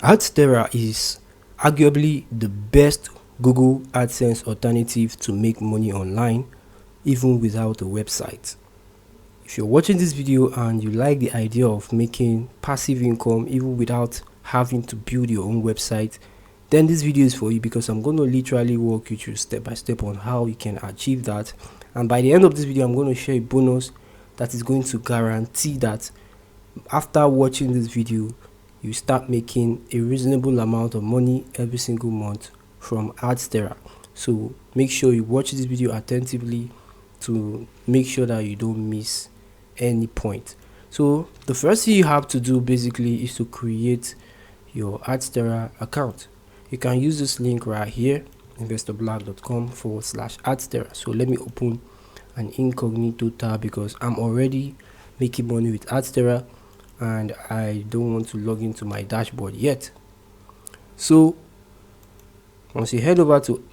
Adsterra is arguably the best Google AdSense alternative to make money online, even without a website. If you're watching this video and you like the idea of making passive income even without having to build your own website, then this video is for you, because I'm going to literally walk you through step by step on how you can achieve that. And by the end of this video, I'm going to share a bonus that is going to guarantee that after watching this video, you start making a reasonable amount of money every single month from Adsterra. So make sure you watch this video attentively to make sure that you don't miss any point. So the first thing you have to do basically is to create your Adsterra account. You can use this link right here, investorblog.com/Adsterra. So let me open an incognito tab because I'm already making money with Adsterra and I don't want to log into my dashboard yet. So once you head over to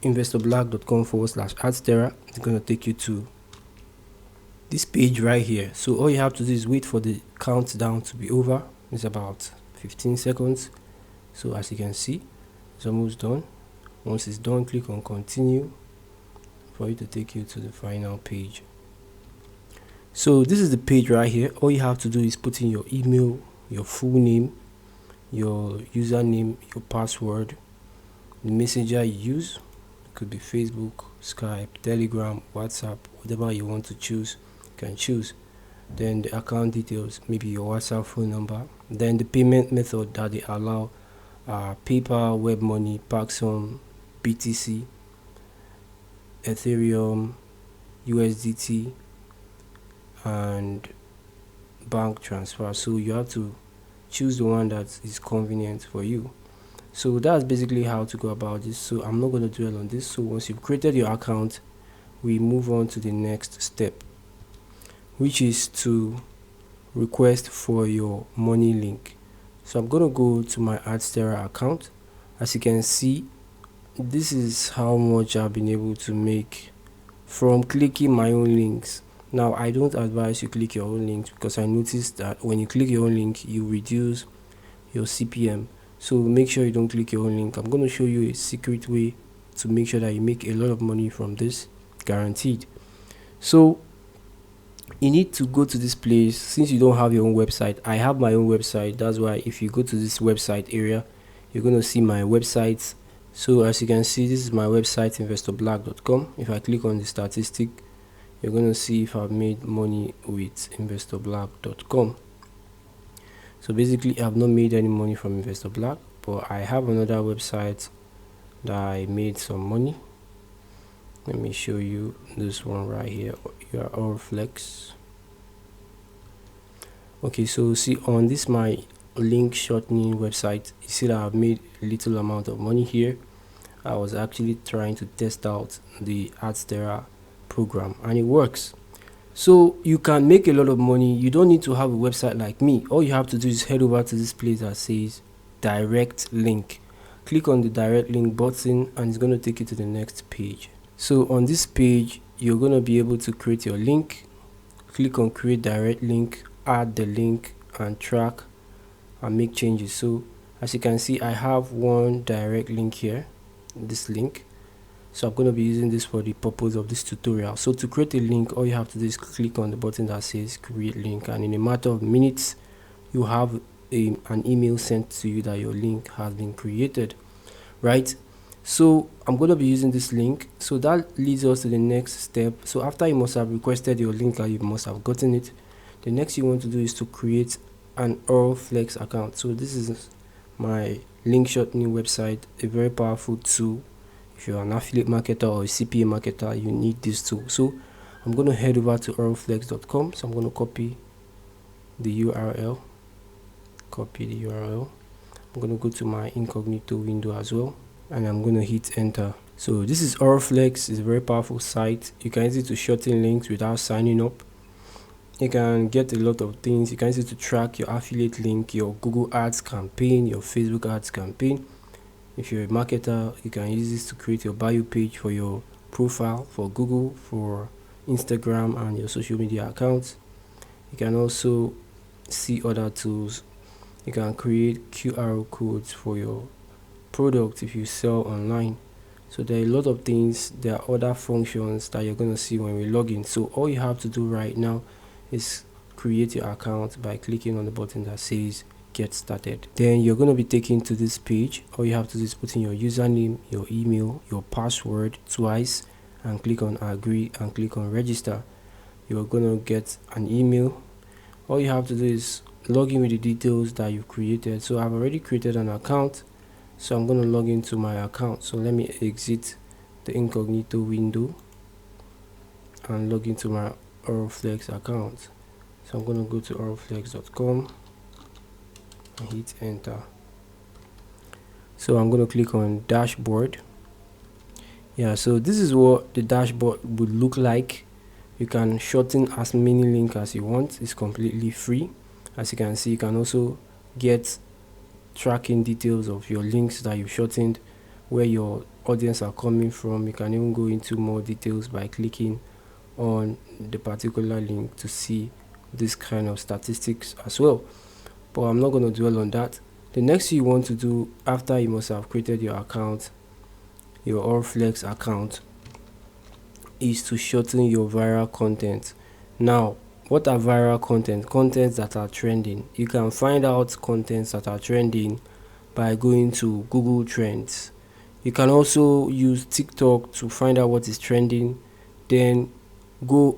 investorblog.com/Adsterra, it's going to take you to this page right here. So all you have to do is wait for the countdown to be over. It's about 15 seconds. So as you can see, it's almost done. Once it's done, click on continue for it to take you to the final page. So this is the page right here. All you have to do is put in your email, your full name, your username, your password, the messenger you use. It could be Facebook, Skype, Telegram, WhatsApp, whatever you want to choose, you can choose. Then the account details, maybe your WhatsApp phone number. Then the payment method that they allow, PayPal, WebMoney, Paxson, BTC, Ethereum, USDT, and bank transfer. So you have to choose the one that is convenient for you. So that's basically how to go about this. So I'm not going to dwell on this. So once you've created your account, we move on to the next step, which is to request for your money link. So I'm going to go to my Adsterra account. As you can see, this is how much I've been able to make from clicking my own links. Now, I don't advise you click your own links because I noticed that when you click your own link, you reduce your CPM. So make sure you don't click your own link. I'm going to show you a secret way to make sure that you make a lot of money from this, guaranteed. So you need to go to this place. Since you don't have your own website, I have my own website. That's why if you go to this website area, you're going to see my websites. So as you can see, this is my website, investorblog.com. If I click on the statistic, you're going to see if I've made money with investorblog.com. So basically, I've not made any money from investorblog, but I have another website that I made some money. Let me show you this one right here, your Flex. Okay, so see on this my link shortening website, you see that I've made a little amount of money here. I was actually trying to test out the Adsterra program and it works. So you can make a lot of money. You don't need to have a website like me. All you have to do is head over to this place that says direct link. Click on the direct link button and it's going to take you to the next page. So on this page, you're going to be able to create your link. Click on create direct link, add the link and track and make changes. So as you can see, I have one direct link here, this link. So I'm going to be using this for the purpose of this tutorial. So to create a link, all you have to do is click on the button that says create link, and in a matter of minutes you have an email sent to you that your link has been created, right? So I'm going to be using this link. So that leads us to the next step. So after you must have requested your link and you must have gotten it, the next you want to do is to create an Flex account. So this is my link shortening website, a very powerful tool. If you're an affiliate marketer or a CPA marketer, you need this tool. So I'm going to head over to oralflex.com. So I'm going to copy the URL. I'm going to go to my incognito window as well, and I'm going to hit enter. So this is Oralflex. It's a very powerful site. You can use it to shorten links without signing up. You can get a lot of things. You can use it to track your affiliate link, your Google Ads campaign, your Facebook Ads campaign. If you're a marketer, you can use this to create your bio page for your profile, for Google, for Instagram, and your social media accounts. You can also see other tools You can create QR codes for your product if you sell online. So there are a lot of things, there are other functions that you're going to see when we log in. So all you have to do right now is create your account by clicking on the button that says get started. Then you're going to be taken to this page. All you have to do is put in your username, your email, your password twice, and click on agree and click on register. You're going to get an email. All you have to do is log in with the details that you've created. So I've already created an account, so I'm going to log into my account. So let me exit the incognito window and log into my Oroflex account. So I'm going to go to oroflex.com and hit enter. So I'm going to click on dashboard. Yeah, so this is what the dashboard would look like. You can shorten as many links as you want. It's completely free. As you can see, you can also get tracking details of your links that you've shortened, where your audience are coming from. You can even go into more details by clicking on the particular link to see this kind of statistics as well. But I'm not going to dwell on that. The next thing you want to do after you must have created your account, your Oroflex account, is to shorten your viral content. Now, what are viral content? Contents that are trending. You can find out contents that are trending by going to Google Trends. You can also use TikTok to find out what is trending. Then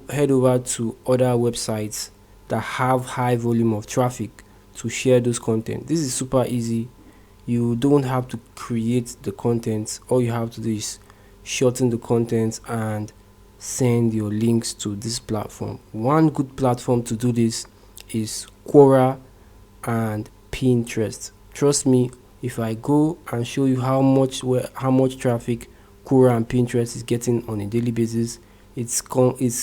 head over to other websites that have high volume of traffic to share those content. This is super easy. You don't have to create the content. All you have to do is shorten the content and send your links to this platform. One good platform to do this is Quora and Pinterest. Trust me, if I go and show you how much traffic Quora and Pinterest is getting on a daily basis, it's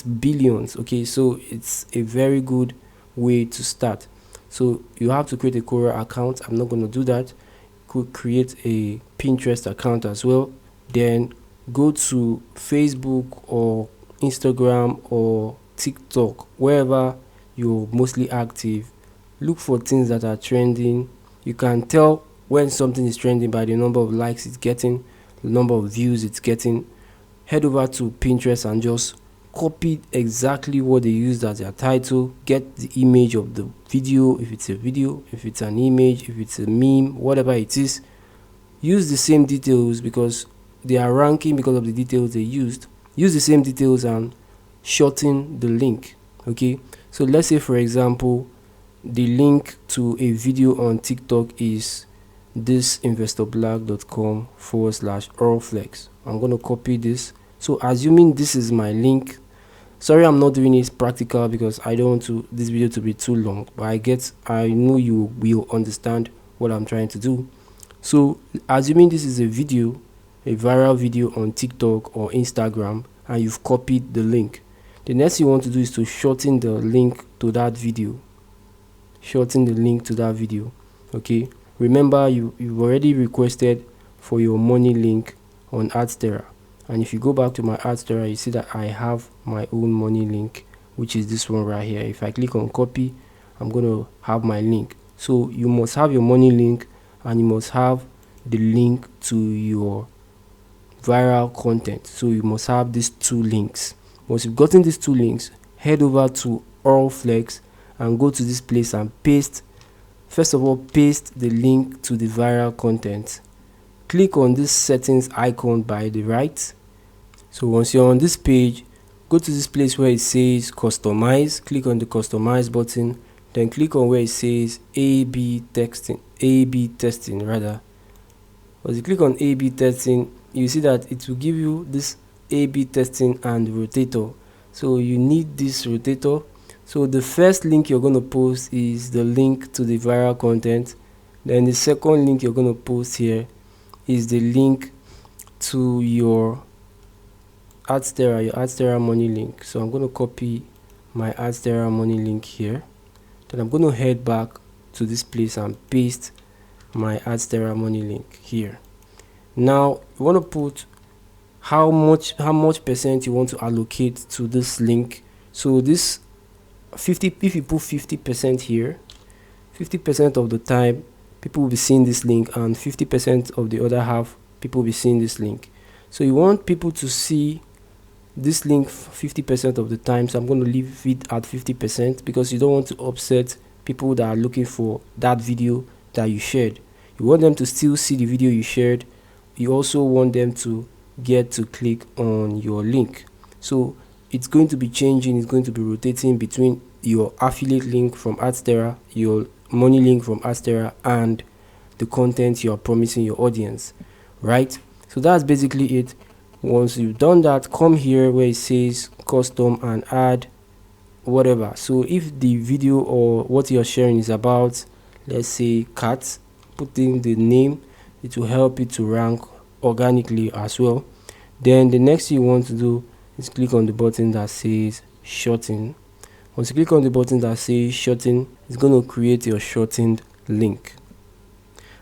billions. Okay, so it's a very good way to start. So you have to create a Quora account. I'm not going to do that. Could create a Pinterest account as well. Then go to Facebook or Instagram or TikTok, wherever you're mostly active. Look for things that are trending. You can tell when something is trending by the number of likes it's getting, the number of views it's getting. Head over to Pinterest and just copy exactly what they used as their title. Get the image of the video, if it's a video, if it's an image, if it's a meme, whatever it is. Use the same details because they are ranking because of the details they used. Use the same details and shorten the link. Okay, so let's say for example the link to a video on TikTok is thisinvestorblog.com/Oroflex. I'm going to copy this. So assuming this is my link, sorry I'm not doing it practical because I don't want this video to be too long, but I know you will understand what I'm trying to do. So assuming this is a viral video on TikTok or Instagram, and you've copied the link, the next thing you want to do is to shorten the link to that video. Okay, remember you've already requested for your money link on Adsterra, and if you go back to my Adsterra, you see that I have my own money link, which is this one right here. If I click on copy, I'm going to have my link. So you must have your money link and you must have the link to your viral content. So you must have these two links. Once you've gotten these two links, head over to Oroflex and go to this place and paste the link to the viral content. Click on this settings icon by the right. So once you're on this page, go to this place where it says customize. Click on the customize button, then click on where it says A/B testing. Once you click on A/B testing, you see that it will give you this A/B testing and rotator. So you need this rotator. So the first link you're going to post is the link to the viral content. Then the second link you're going to post here is the link to your Adsterra money link. So I'm going to copy my Adsterra money link here. Then I'm going to head back to this place and paste my Adsterra money link here. Now you want to put how much percent you want to allocate to this link. So this 50, if you put 50% here, 50% of the time people will be seeing this link, and 50% of the other half people will be seeing this link. So you want people to see this link 50% of the time, so I'm going to leave it at 50% because you don't want to upset people that are looking for that video that you shared. You want them to still see the video you shared. You also want them to get to click on your link. So it's going to be changing, it's going to be rotating between your affiliate link from Adsterra, your money link from Adsterra, and the content you're promising your audience, right? So that's basically it. Once you've done that, come here where it says custom and add whatever. So if the video or what you're sharing is about, let's say cats, put in the name, it will help it to rank organically as well. Then the next thing you want to do is click on the button that says shorten. Once you click on the button that says shorten, it's going to create your shortened link.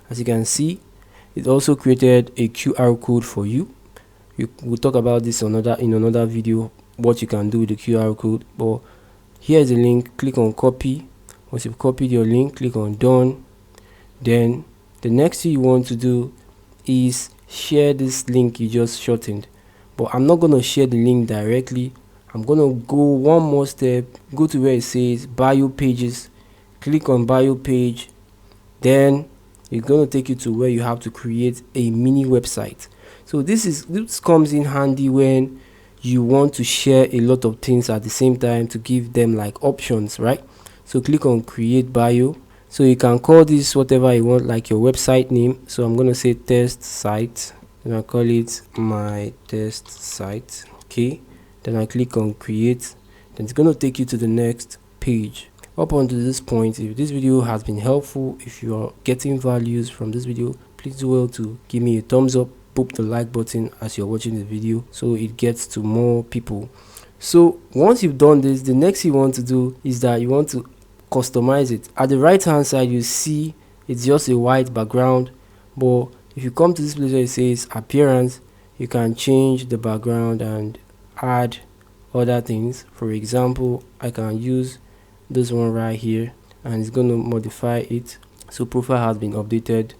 As you can see, it also created a QR code for you. We'll talk about this in another video, what you can do with the QR code. But here's the link. Click on copy. Once you've copied your link, click on done. Then the next thing you want to do is share this link you just shortened. But I'm not going to share the link directly. I'm going to go one more step, go to where it says bio pages, click on bio page. Then it's going to take you to where you have to create a mini website. So this comes in handy when you want to share a lot of things at the same time to give them like options, right? So click on create bio. So you can call this whatever you want, like your website name. So I'm going to say test site, and I call it my test site. Okay, then I click on create. Then it's going to take you to the next page. Up until this point, if this video has been helpful, if you are getting values from this video, please do well to give me a thumbs up, pop the like button as you're watching the video so it gets to more people. So once you've done this, the next thing you want to do is that you want to customize it. At the right hand side, you see it's just a white background, but if you come to this place where it says appearance, you can change the background and add other things. For example, I can use this one right here, and it's going to modify it. So profile has been updated,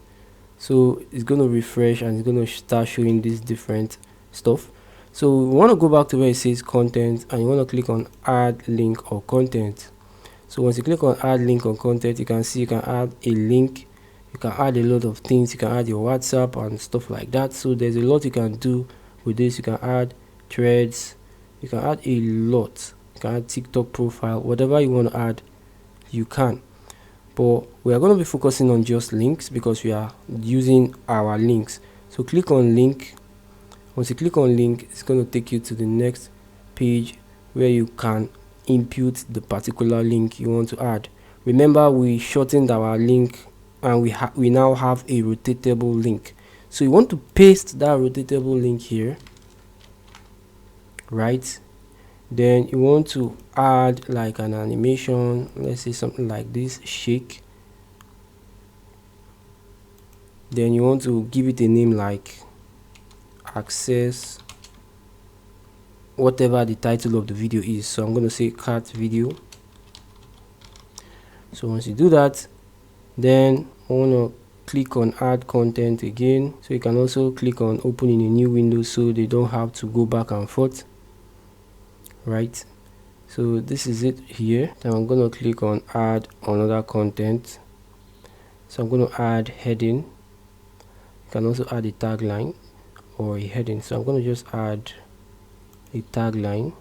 so it's going to refresh and it's going to start showing this different stuff. So we want to go back to where it says content, and you want to click on add link or content. So once you click on add link or content, you can see you can add a link, you can add a lot of things, you can add your WhatsApp and stuff like that. So there's a lot you can do with this. You can add threads, you can add a lot, you can add TikTok profile, whatever you want to add you can. But we are going to be focusing on just links because we are using our links. So click on link. Once you click on link, it's going to take you to the next page where you can input the particular link you want to add. Remember, we shortened our link and we now have a rotatable link. So you want to paste that rotatable link here, right? Then you want to add like an animation, let's say something like this, shake. Then you want to give it a name like access whatever the title of the video is. So I'm going to say cat video. So once you do that, then I want to click on add content again. So you can also click on open in a new window so they don't have to go back and forth, right? So this is it here. Then I'm going to click on add another content. So I'm going to add heading. You can also add a tagline or a heading. So I'm going to just add a tagline.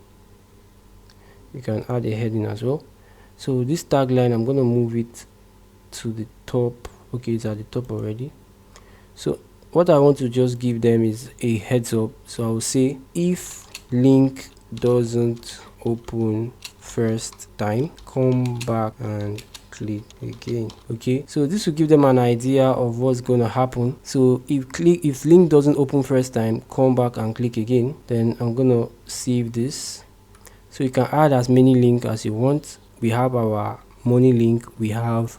You can add a heading as well. So this tagline, I'm going to move it to the top. Okay, it's at the top already. So what I want to just give them is a heads up. So I'll say if link doesn't open first time, come back and click again. Okay, so this will give them an idea of what's going to happen. So if link doesn't open first time, come back and click again. Then I'm going to save this. So you can add as many links as you want. We have our money link, we have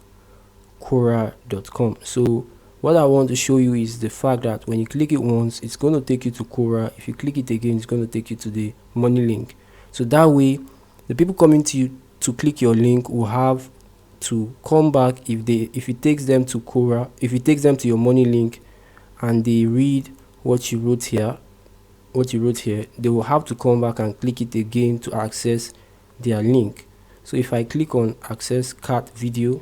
Quora.com. So what I want to show you is the fact that when you click it once, it's going to take you to Quora. If you click it again, it's going to take you to the money link. So that way, the people coming to you to click your link will have to come back if it takes them to Quora, if it takes them to your money link and they read what you wrote here, they will have to come back and click it again to access their link. So if I click on access cart video,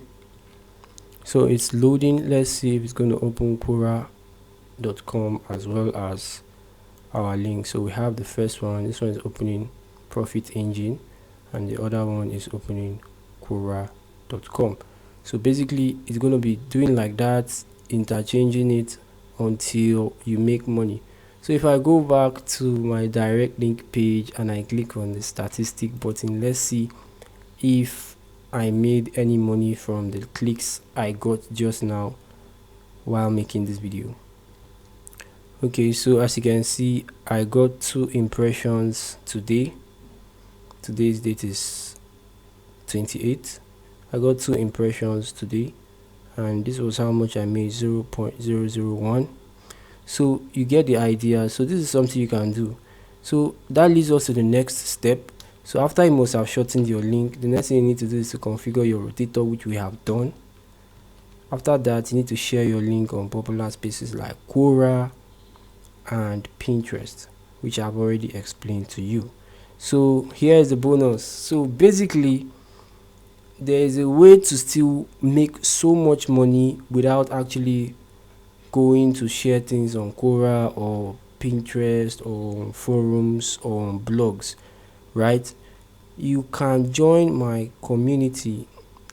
so it's loading. Let's see if it's going to open Quora.com as well as our link. So we have the first one, this one is opening Profit Engine, and the other one is opening Quora.com. So basically it's going to be doing like that, interchanging it until you make money. So if I go back to my direct link page and I click on the statistic button, let's see if I made any money from the clicks I got just now while making this video. Okay, so as you can see, I got 2 impressions today. Today's date is 28th. I got 2 impressions today, and this was how much I made, 0.001. So you get the idea. So this is something you can do. So that leads us to the next step. So after you must have shortened your link, the next thing you need to do is to configure your rotator, which we have done. After that, you need to share your link on popular spaces like Quora and Pinterest, which I've already explained to you. So here is the bonus. So basically, there is a way to still make so much money without actually going to share things on Quora or Pinterest or on forums or on blogs, right? You can join my community,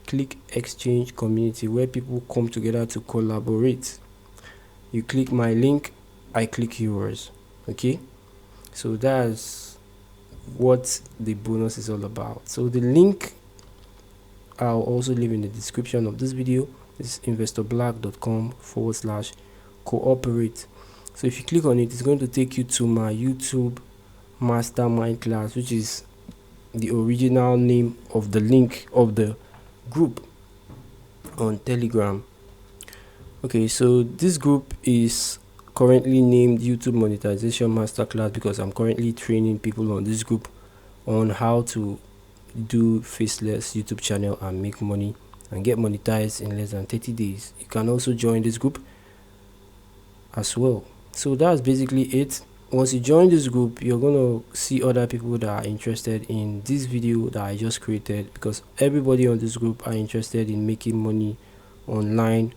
click exchange community, where people come together to collaborate. You click my link, I click yours. Okay, so that's what the bonus is all about. So the link I'll also leave in the description of this video. It's investorblack.com/cooperate. So if you click on it, it's going to take you to my YouTube mastermind class, which is the original name of the link of the group on Telegram. Okay, so this group is currently named YouTube Monetization Masterclass because I'm currently training people on this group on how to do faceless YouTube channel and make money and get monetized in less than 30 days. You can also join this group as well. So that's basically it. Once you join this group, you're gonna see other people that are interested in this video that I just created, because everybody on this group are interested in making money online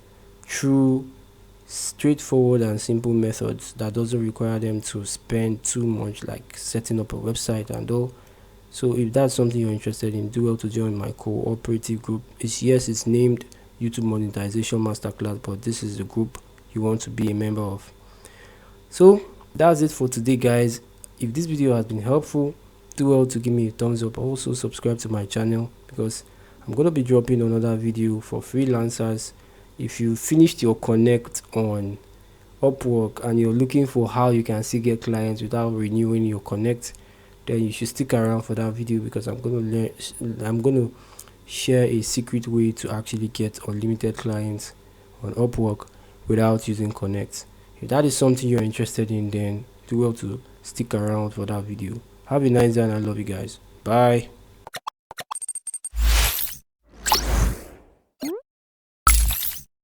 through straightforward and simple methods that doesn't require them to spend too much, like setting up a website and all. So if that's something you're interested in, do well to join my cooperative group. It's named YouTube Monetization Masterclass, but this is the group you want to be a member of. So that's it for today, guys. If this video has been helpful, do well to give me a thumbs up. Also subscribe to my channel, because I'm going to be dropping another video for freelancers. If you finished your connect on Upwork and you're looking for how you can still get clients without renewing your connect, then you should stick around for that video, because I'm going to share a secret way to actually get unlimited clients on Upwork without using connect. If that is something you're interested in, then do well to stick around for that video. Have a nice day, and I love you guys. Bye.